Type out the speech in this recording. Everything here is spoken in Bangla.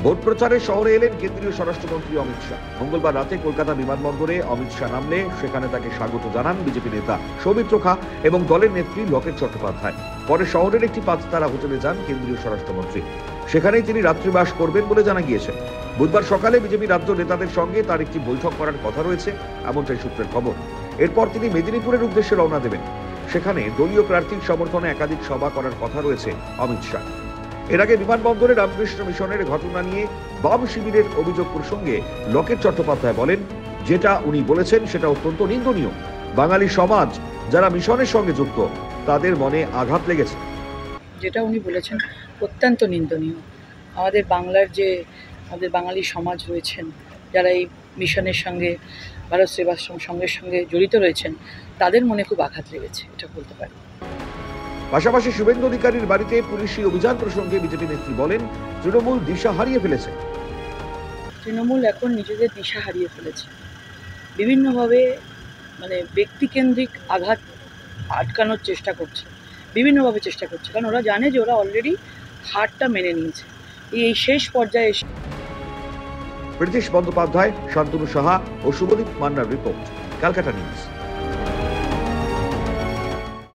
ভোট প্রচারে শহরে এলেন কেন্দ্রীয় স্বরাষ্ট্রমন্ত্রী অমিত শাহ। মঙ্গলবার রাতে কলকাতা বিমানবন্দরে অমিত শাহ নামলে সেখানে তাকে স্বাগত জানান বিজেপি নেতা সৌমিত্র খা এবং দলের নেত্রী লকেট চট্টোপাধ্যায়। পরে শহরের একটি 5 তারা হোটেলে যান কেন্দ্রীয় স্বরাষ্ট্রমন্ত্রী। সেখানেই তিনি রাত্রিবাস করবেন বলে জানা গিয়েছে। বুধবার সকালে বিজেপি রাজ্য নেতাদের সঙ্গে তার একটি বৈঠক করার কথা রয়েছে, এমনটাই সূত্রের খবর। এরপর তিনি মেদিনীপুরের উদ্দেশ্যে রওনা দেবেন। সেখানে দলীয় প্রার্থীর সমর্থনে একাধিক সভা করার কথা রয়েছে অমিত শাহ। এর আগে বিমানবন্দরে রামকৃষ্ণ মিশনের ঘটনা নিয়ে বাম শিবিরের অভিযোগ প্রসঙ্গে লকেট চট্টোপাধ্যায় বলেন, যেটা উনি বলেছেন সেটা অত্যন্ত নিন্দনীয়। বাঙালি সমাজ যারা মিশনের সঙ্গে যুক্ত তাদের মনে আঘাত লেগেছে। যেটা উনি বলেছেন অত্যন্ত নিন্দনীয়। আমাদের বাঙালি সমাজ রয়েছেন যারা এই মিশনের সঙ্গে, ভারত সেবাশ্রম সঙ্গে সঙ্গে জড়িত রয়েছেন, তাদের মনে খুব আঘাত লেগেছে, এটা বলতে পারি। পাশাপাশি শুভেন্দু অধিকারীর বাড়িতে পুলিশি অভিযান প্রসঙ্গে বিজেপি নেত্রী বলেন, তৃণমূল দিশা হারিয়ে ফেলেছে। তৃণমূল এখন নিজেদের দিশা হারিয়ে ফেলেছে। বিভিন্নভাবে ব্যক্তিকেন্দ্রিক আঘাত আটকানোর চেষ্টা করছে, বিভিন্নভাবে চেষ্টা করছে, কারণ ওরা জানে যে ওরা অলরেডি হারটা মেনে নিয়েছে। এই শেষ পর্যায়ে এসে প্রীতিশ বন্দ্যোপাধ্যায়, শান্তনু সাহা ও শুভদীপ মান্নার রিপোর্ট, ক্যালকাটা নিউজ।